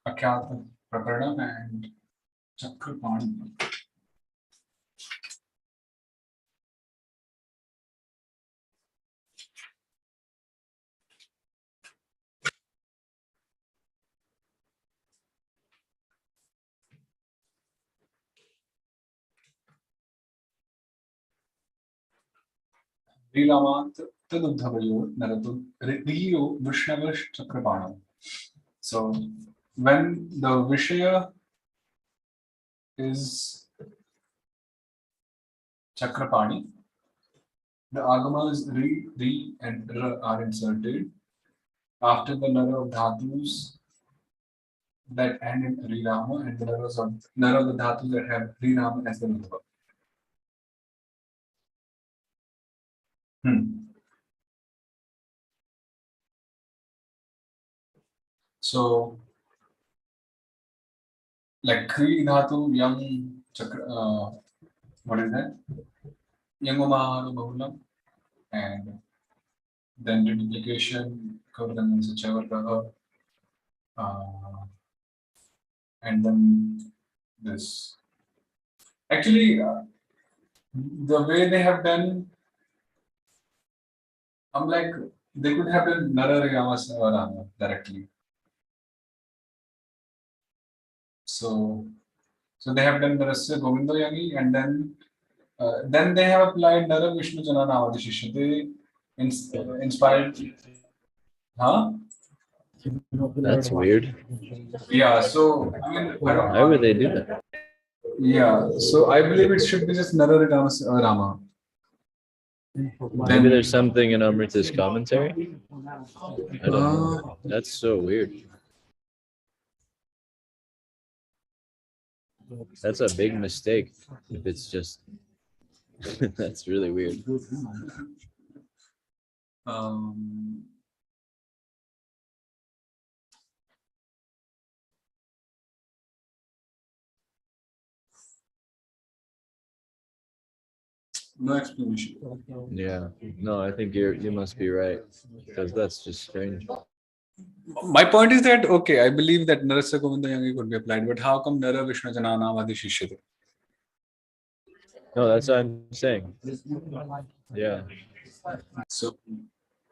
Akyata Prakarana and Chakrapani. Rilamant Tadudhavayo Naratu Riyo Vishnavash Chakrapana. So when the Vishaya is Chakrapani, the agamas Ri, and R are inserted after the Nara of Dhatus that end in Rirama and the Nara of the Dhatus that have Rirama as the Nutva. So, like Kri Dhatu, Young Chakra, what is that? Yangomahanu Bahulam, and then duplication, Kavratan Sachavar, and then this. Actually, the way they have done, I'm like, they could have done Nararayama directly. So they have done Narasya Govindo Yangi, and then they have applied Nara Vishnu Jana Navadishisha. They inspired. Huh? That's weird. Yeah, so I mean, Why would they do that? Yeah, so I believe it should be just Nara Rama. Maybe there's something in Amrita's commentary. I don't know. That's so weird. That's a big mistake if it's just that's really weird. No explanation. Yeah. No, I think you must be right. Because that's just strange. My point is that okay, I believe that Narasya Govinda Yangi could be applied, but how come Nara Vishnu Janana Vadi Shishyate? No, that's what I'm saying. Yeah. So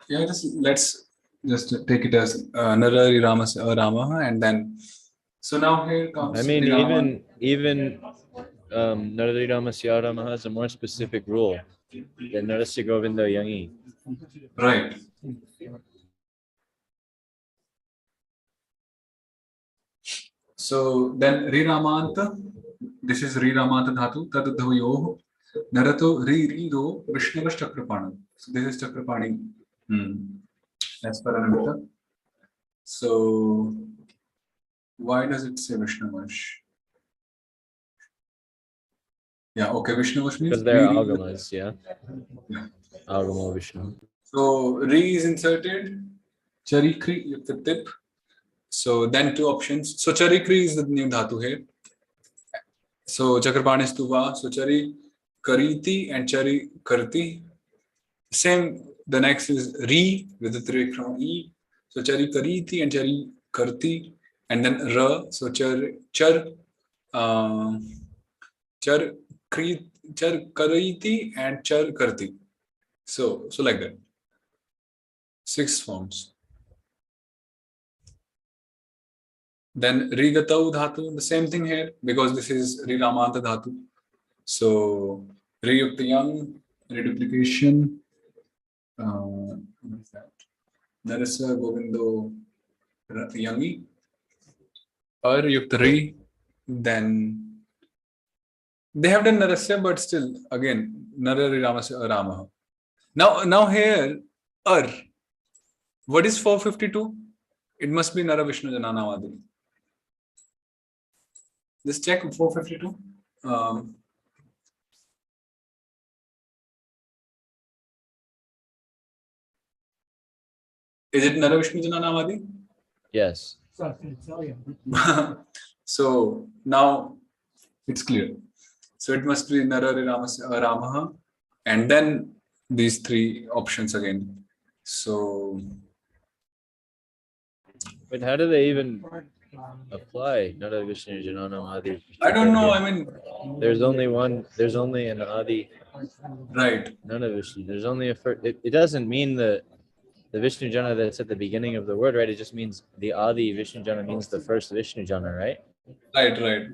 yeah, let's just take it as Nara Rama, and then so now here comes. I mean, even Narari Ramasya Rama has a more specific rule than Narasya Govinda Yangi. Right. So then Riramanta, this is Riramanta Dhatu, Tadadhavayoh, Narato Riro Vishnavash Chakrapana. So this is Chakrapani. That's Paranamita. So why does it say Vishnavash? Yeah, okay, Vishnavash means because they're Agamas, yeah. Agama Vishnu. So Ri is inserted, Charikri with the tip. So then two options. So Charikri is the new dhatu here. So Chakrapani is Tuva. So Chari Kariti and Chari Karti. Same, the next is Ri with the three from E. So Chari Kariti and Chari Karti. And then Ra. So Char Kariti and Char Karti. So like that. 6 forms. Then Rigatau Dhatu, the same thing here because this is Riramanta Dhatu. So Riyukta Yang, reduplication. What is that? Narasya Govindo Yangi. Or Yukta Ri. Then they have done Narasya, but still, again, Narari Ramasya Rama. Now here, what is 452? It must be Nara Vishnu Janana Vadi. Just check 452. Is it Nara Vishnu Janana Vadi? Yes. So now it's clear. So it must be Narari Ramaha, and then these three options again. So But how do they even apply? Nara Vishnu Jananam Adi. I don't know. I mean, There's only one. There's only an Adi. right. None of Vishnu. There's only a first. It doesn't mean the Vishnu Jana that's at the beginning of the word, right? It just means the Adi Vishnu Jana means the first Vishnu Jana, right? Right, right.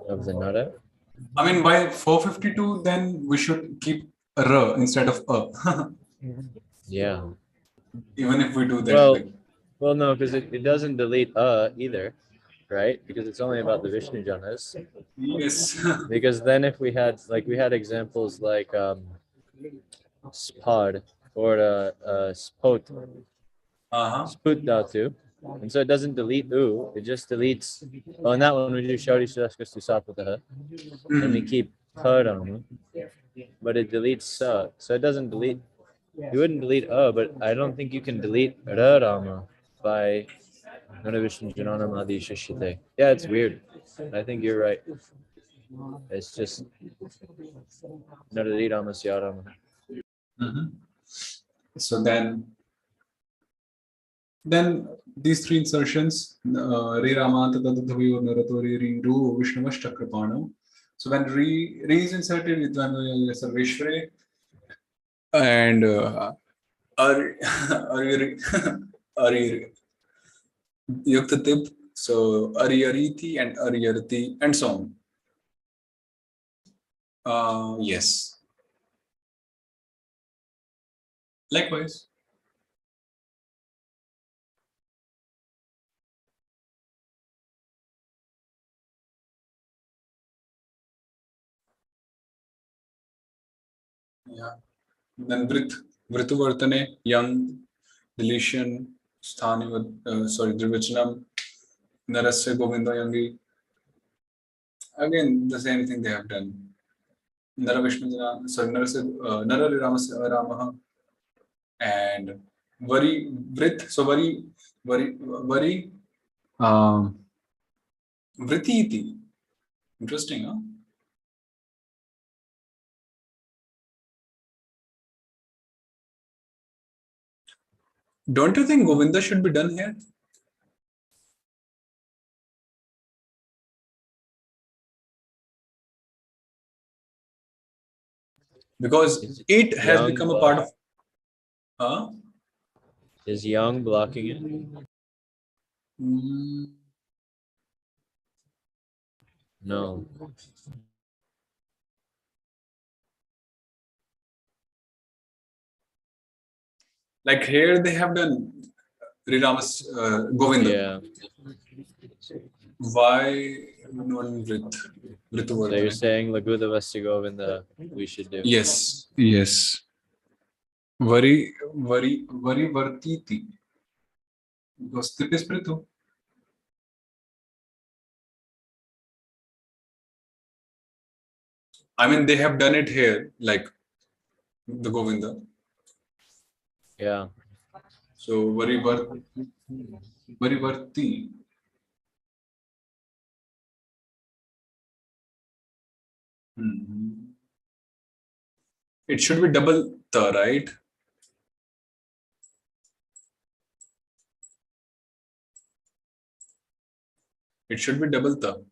Of the Nara. I mean, by 452, then we should keep R instead of A. Yeah. Even if we do that. Well, no, because it doesn't delete either, right? Because it's only about the Vishnu Janas. Yes. Because then if we had examples like spad or spot, sput dhatu, and so it doesn't delete u, it just deletes. Well, in that one we do shari shaskas to sapataha, and we keep tharama, but it deletes sa, so it doesn't delete. You wouldn't delete but I don't think you can delete rama by Nana Vishnu Jananam Adi Shishite. Yeah, it's weird. I think you're right. It's just Naradi Rama Siyarama. So then these three insertions, Re Ramanta Tadadhavi or Naratori Re Ru Vishnuvash Chakrapanam. So when Re is inserted, Vidvan Sarveshware and Ari Yuktatip, so Ariyariti and Ariyarti and so on. Yes. Likewise. Yeah. Then Vritu Vartane, young, deletion, Sthani, Drivachanam, Narasya Govinda Yangi. Again, the same thing they have done. Nara Vishnu, Nara Ramaha, and Vrit, so Vrititi. Interesting, huh? Don't you think Govinda should be done here? Because it has become a part of. Is Young blocking it? No. Like here they have done Riramas Govinda. Yeah. Why non-Vrit? So you're saying Laguda Vasti Govinda we should do? Yes. Yes. Vari Vartiti. Because Tip is Pritu. I mean, they have done it here, like the Govinda. Yeah. So Varivarti. It should be double the, right? It should be double the.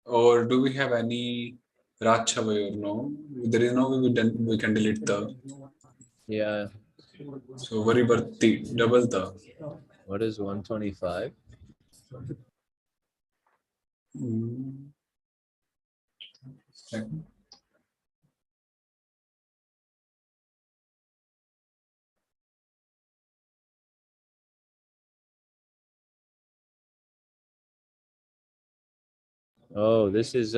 Or do we have any Racha way or no? There is no way we can delete the. Yeah. So Varivarti, double the. What is 125? Second. Oh, this is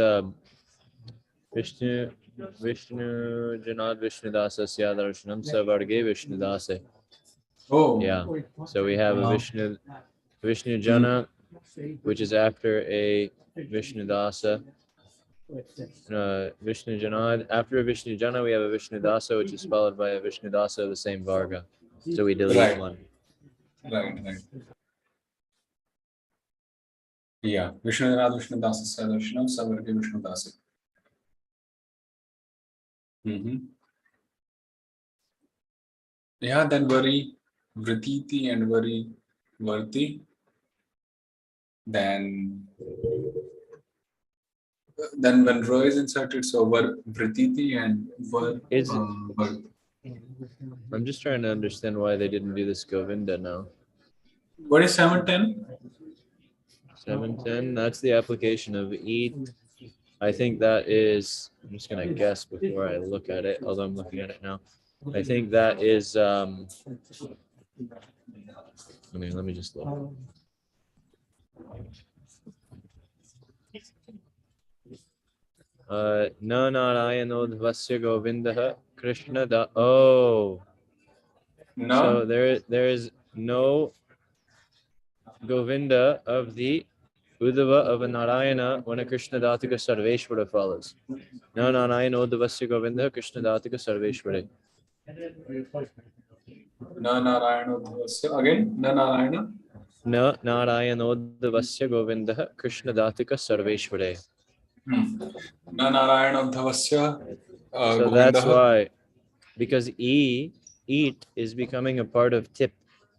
Vishnu Janad Vishnu Dāsa Syadarashanam Savarge Vishnu Dāsa. Oh. Yeah. So we have a Vishnu Jana, which is after a Vishnu Dāsa. Vishnu Janad. After a Vishnu Jana, we have a Vishnu Dāsa, which is followed by a Vishnu Dāsa of the same Varga. So we delete one. Right. Yeah. Vishnu Janad Vishnu Dāsa Syadarashanam Savarge Vishnu Dāsa. Yeah, then Vari Vrititi and Vari Varti. Then when Ra is inserted, so Vrititi and Var. I'm just trying to understand why they didn't do this Govinda now. What is 710? 710, that's the application of eat. I think that is, I'm just going to guess before I look at it, although I'm looking at it now. I think that is, let me just look. Na Narayanodvasya Govindaha Krishna da. Oh. No. So there is no Govinda of the Uddhava of a Narayana when a Krishna Dhataka Sarveshwara follows. Na Narayanodvasya Govindaha Krishna Dhataka Sarveshwara. Na Narayanodvasya. Again, Na Narayana. Na Narayanodvasya Govindaha Krishna Dhataka Sarveshwara. Na Narayanodvasya. So that's why, because eat is becoming a part of tip,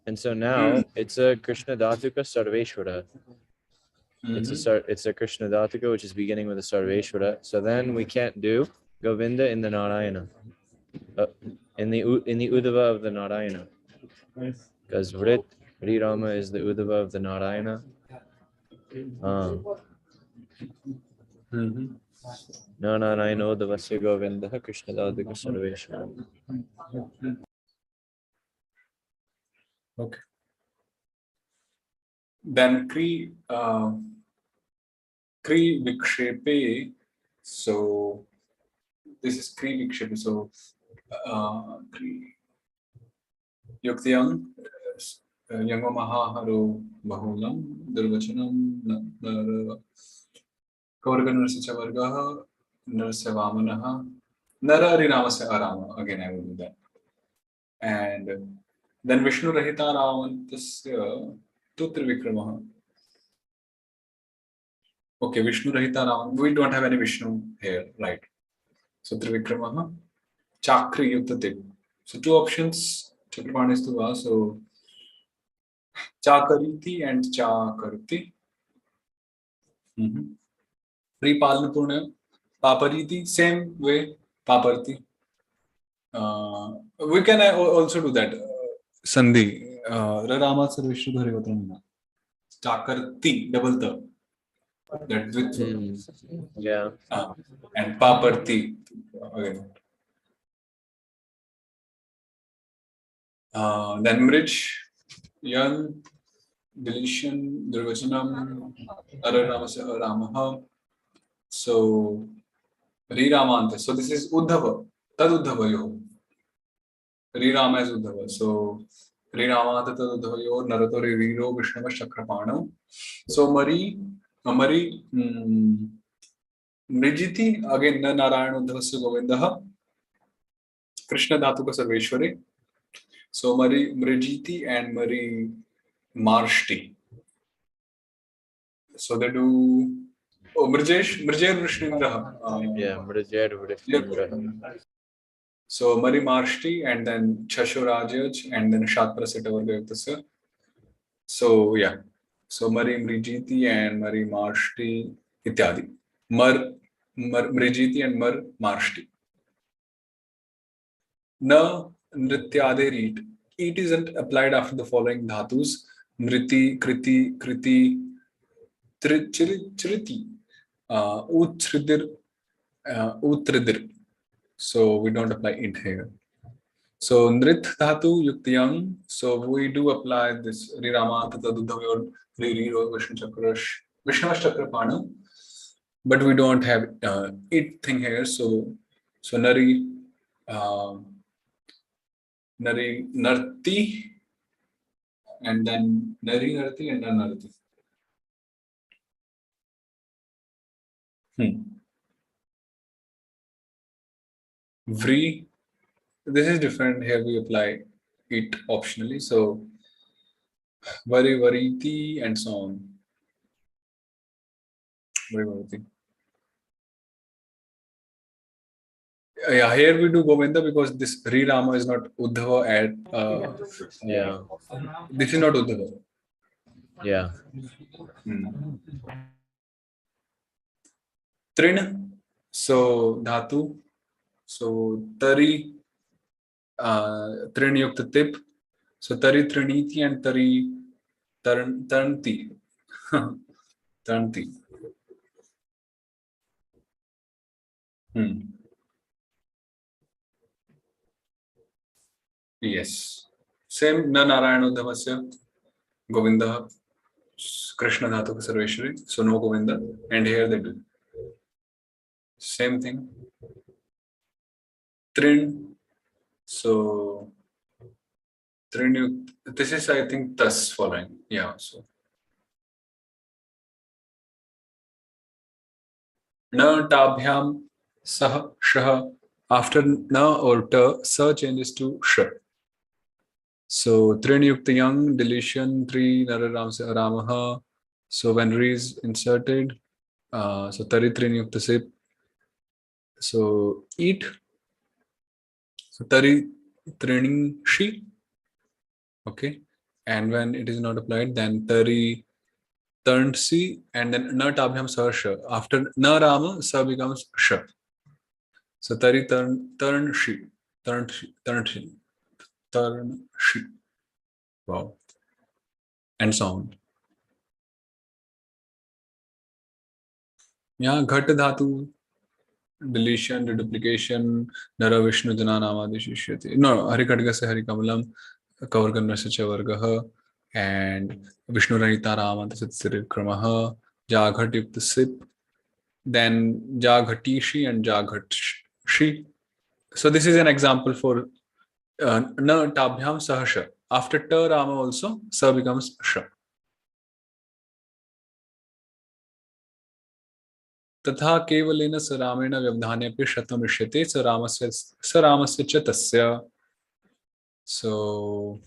and so now it's a Krishna Dhatuka Sarveshwara. It's a Krishna Dhatuka which is beginning with a Sarveshwara. So then we can't do Govinda in the Narayana, in the Uddhava of the Narayana, because Vrit Rama is the Uddhava of the Narayana. No, I know the Vasya Govinda Krishna Dhatuka Sarveshwara. Okay. Then Kri Vikshepe. So this is Kri Vikshepe. So Kri Yuktiyam Yangamaha Haro Bahulam Durvachanam Kavarga Narasya Vargaha Narasya Vamanaha Nara Rinamasya Arama. Again, I will do that. And then Vishnu Rahita Ravantasya Tutrivikramaha. Okay, Vishnu Rahita Ravan. We don't have any Vishnu here, right? So Trivikramaha. Chakri Yuktatip. So two options. Chakrapanis Tuva. So Chakariti and Chakarti. Pripalnapurna. Papariti. Same way. Paparti. We can also do that. Sandhi. Rama Sarvishnu Dharivatramana. Chakarti. Double the. That with yeah. And Paparti. Again. Then Mrich, Yan, deletion, Durvachanam, Araramasa Ramaha. So Riramanta. So this is Uddhava. Tad Uddhava yo. Rirama is Uddhava. So Riramanta Tad Uddhava yo. Naratori Riro Vishnava Chakrapano. So Mari Mrijiti. Again, Narayana Uddhavasya Govindaha. Krishna Dhatuka Sarveshwari. So Mari Mrijiti and Mari Marshti. So they do Mrijer Vrishnimraha. Yeah, Mrijer Vrishnimraha. So Mari Marshti and then Chashurajaj and then Shatprasita Vargayaktasya. So yeah. So Mari Mrijiti and Mari Marshti Ityadi. Mrijiti and Mar Marshti. Na Nrityade Reet. It isn't applied after the following dhatus: Nriti, Kriti, Kriti, Triti, Utridir, Utridir. So we don't apply it here. So Nrit dhatu Yuktiyam. So we do apply this Rirama Tatadudhav Riro Vishnavash Chakrapanu. But we don't have it thing here. So Nari. Nari Narti and then Nari Narti and Nanarti. Vri, this is different. Here we apply it optionally. So Vari Variti and so on. Vari Variti. Yeah, here we do Govinda because this Ri Rama is not Uddhava at. Yeah. This is not Uddhava. Yeah. Trin, so Dhatu, so Tari, Trin Yukta Tip, so Tari Triniti and Tari Taranti. Taranti. Yes. Same Na Narayana Uddhavasya, Govinda, Krishna Dhatu Sarveshwari, so no Govinda, and here they do. Same thing. Trin, so Trin, this is I think thus following. Yeah, so. Na tabhyam sah shah. After na or ta, sa changes to sh. So trin yukta yang, deletion, tri nara ramaha. So when re is inserted, so tari trin yukta sip. So eat. So tari trining shi. Okay. And when it is not applied, then tari turned si, and then na tabhyam sah sh. After na rama, sa becomes sh. So tari turn shi. Wow. And sound. Yeah, ghat dhatu, deletion, reduplication, nara vishnu jana namadishishyati. No, hari khadga se hari kamalam, kavarganna se chavargaha, and vishnu ranita ramantasit sirikramaha, jaghat yukta sip, then jaghatishi and jaghatshi. So this is an example for na tabhyam sahasha. After ta rama also, sa becomes sha. तथा केवलेन स रामेण व्यवधानेऽपि शतं इष्यते स रामस्य च तस्य. So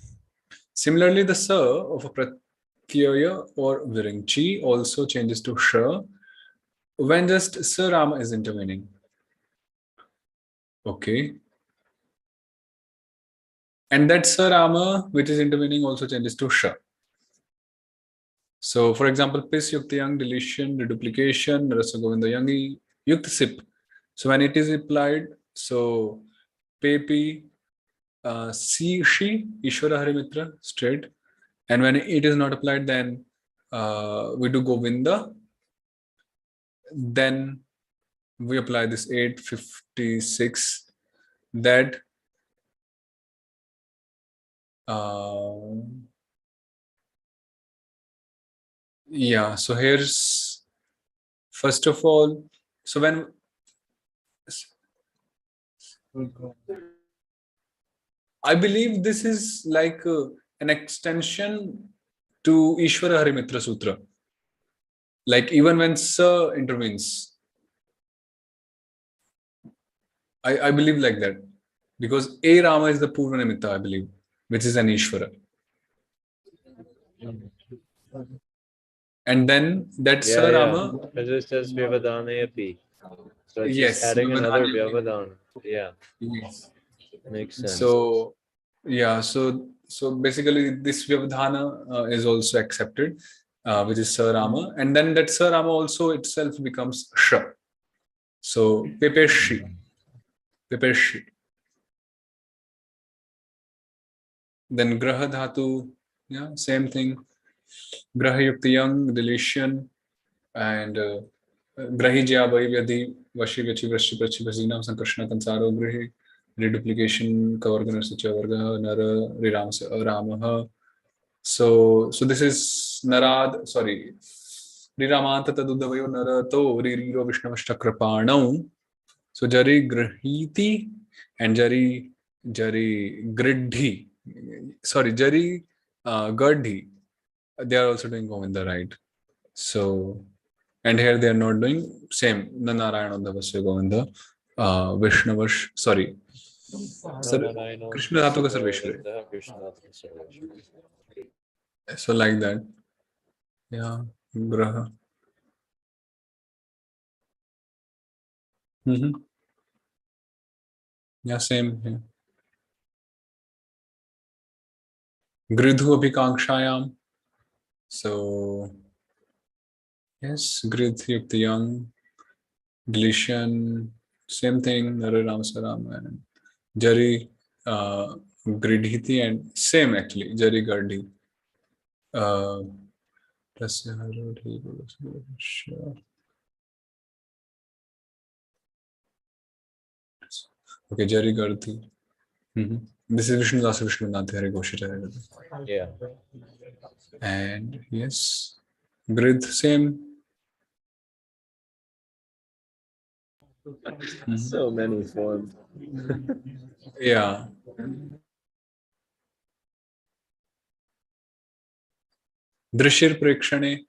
similarly, the sa of a pratyaya or viringchi also changes to sha when just sa Rama is intervening. Okay. And that sa Rama which is intervening also changes to sha. So for example, pis yukta yang, deletion, reduplication, rasa govinda yangi, yukta sip. So when it is applied, so pepi, si shi, ishvara harimitra, straight. And when it is not applied, then we do govinda. Then we apply this 856 that yeah, so here's first of all, so when I believe this is like an extension to Ishvara Harimitra Sutra. Like even when Sa intervenes, I believe like that. Because A Rama is the Purva Nimitta, I believe, which is an Ishvara. And then that Sa Rama. Because it says Vyavadanayapi. So it's yes, just adding another Vyavadana. Yeah. Yes. Makes sense. So yeah, so basically this Vyavadhana is also accepted, which is Sa Rama. And then that Sa Rama also itself becomes Sha. So Pepeshi. Pepeshi. Then Graha Dhatu, yeah, same thing. Graha Yukta Yang, deletion, and Grahi Jyabai Vyadhi, Vashi Vachi Vrashi Prachi Vasinam Sankarshana Kansaro Grahi, reduplication, Kavargana Sacha Varga, Nara, Riram Se Ramaha. So this is Narad, sorry, Riramanta Tadudavayo Narato, Ririro Vishnavashtakrapanam. So Jari Grahiti and Jari Gridhi. Sorry, Jari Gadhi. They are also doing Govinda, right? So, and here they are not doing same. Narayana Dhavasya Govinda. Vishnavash, sorry. Krishna Dhatu ka Sarveshwari. So like that. Yeah. Graha. Yeah, same here. Gridhu abhikankshayam. So, yes, Gridh, Yukta young, deletion, same thing, Nararam Saram, and Jari, Gridhiti, and same actually, Jari Gardhi. Plus, sure. Okay, Jari Gardhi. This is Vishnu Dāsa Vishnu Nāthi Hare Ghoshita. Yeah. And yes, Gridh, same. So many forms. Yeah. Drishir Prekshane,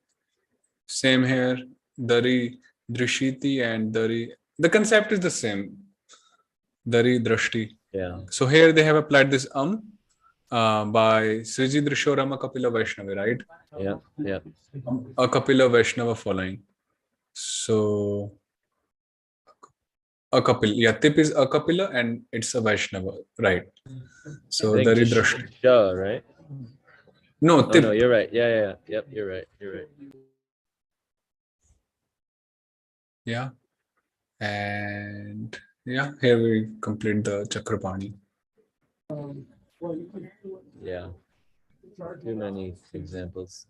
same here. Dari, Drishiti, and Dari. The concept is the same. Dari, Drashti. Yeah. So here they have applied this by Sriji Drishorama Kapila Vaishnava, right? Yeah. Yeah. A Kapila Vaishnava following. So a Kapil, yeah, tip is a Kapila and it's a Vaishnava, right? So Dari Drashti. Sure, right? No, tip. Oh, no, you're right. Yeah. Yep, you're right. Yeah. And yeah, here we complete the Chakrapani. Yeah. Too many examples.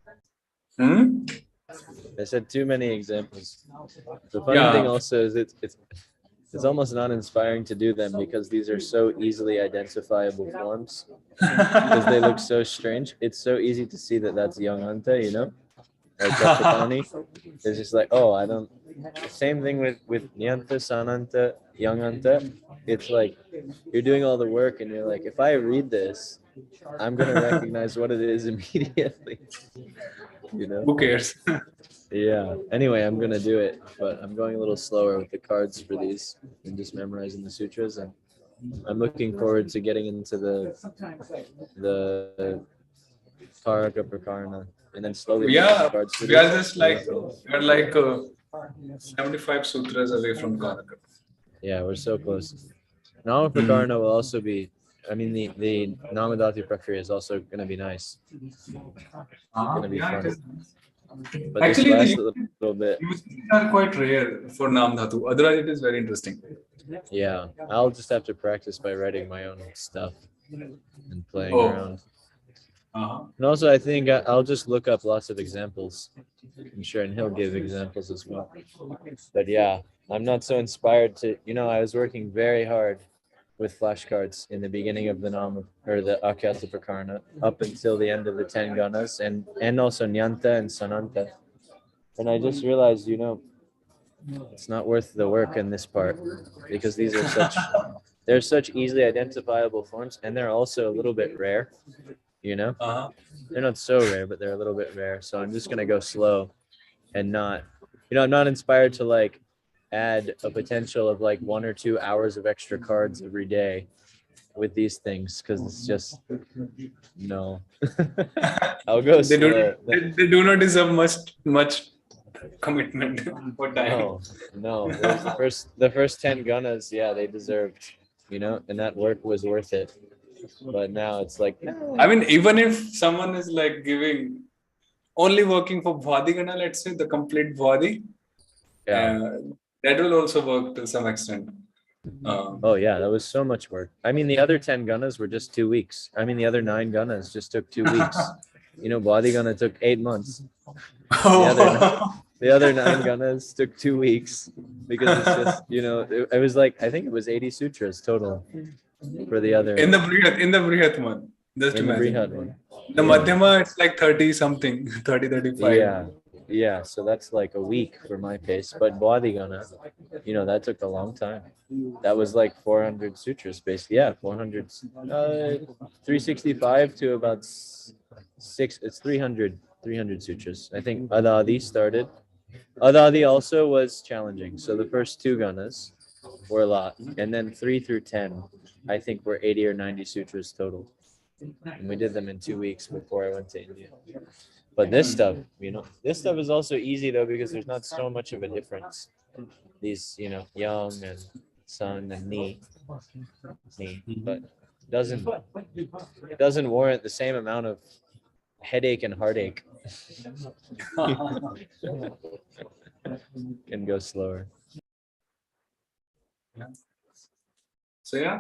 I said too many examples. The funny thing also is it's almost not inspiring to do them because these are so easily identifiable forms because they look so strange. It's so easy to see that that's young Anta, you know, or Chakrapani. It's just like, oh, I don't. Same thing with Nyanta, Sananta, young Anta. It's like you're doing all the work and you're like, if I read this, I'm gonna recognize what it is immediately. You know? Who cares? Yeah. Anyway, I'm gonna do it, but I'm going a little slower with the cards for these and just memorizing the sutras, and I'm looking forward to getting into the Karaka Prakarana and then slowly Yeah, cards for we are these. just like we're like 75 sutras away from Karaka. Yeah, we're so close. Nama Prakarana will also be. I mean, the Namadati Prakriya is also going to be nice. It's going to be fun. But actually, this last little bit. These are quite rare for Nam Dhatu. Otherwise, it is very interesting. Yeah, I'll just have to practice by writing my own stuff and playing around. And also, I think I'll just look up lots of examples. I'm sure, and he'll give examples as well. But yeah, I'm not so inspired to. You know, I was working very hard with flashcards in the beginning of the Nam or the Akyata Prakarna up until the end of the 10 Ganas and also Nyanta and Sananta. And I just realized, you know, it's not worth the work in this part because these are they're such easily identifiable forms, and they're also a little bit rare, you know. They're not so rare, but they're a little bit rare. So I'm just gonna go slow and not, you know, I'm not inspired to like add a potential of like 1 or 2 hours of extra cards every day with these things because it's just no. I'll go slow. They do not deserve much commitment for time. No. The first 10 Ganas, yeah, they deserved, you know, and that work was worth it. But now it's like, no. I mean, even if someone is like giving only working for Bhwadi Gana, let's say the complete Bhwadi, that will also work to some extent. Oh yeah, that was so much work. I mean, the other 10 Ganas were just 2 weeks. I mean, the other 9 Ganas just took 2 weeks. You know, Bhwadi Gana took 8 months. The other 9 Ganas took 2 weeks because it's just, you know, it was like, I think it was 80 sutras total for the other. In the Brihat one. Just in imagine. The Brihat one. The Madhyama, it's like 30 something, 30, 35. Yeah, so that's like a week for my pace. But Bhwadi Gana, you know, that took a long time. That was like 400 sutras, basically. Yeah, 400, 365 to about 300 sutras. I think Adadi started. Adadi also was challenging. So the first 2 Ganas were a lot. And then 3 through 10, I think were 80 or 90 sutras total. And we did them in 2 weeks before I went to India. But this stuff, you know, this stuff is also easy though because there's not so much of a difference. These, you know, young and Sun and Ni, but doesn't warrant the same amount of headache and heartache. Can go slower. So yeah,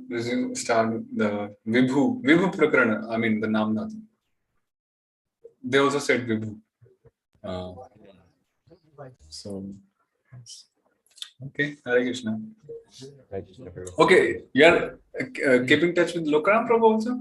resume, start the Vibhu Prakarana. I mean the Nam Dhatu. They also said Vibhu. So okay, Hare Krishna. Okay, you are keeping touch with Lokaram Prabhu also?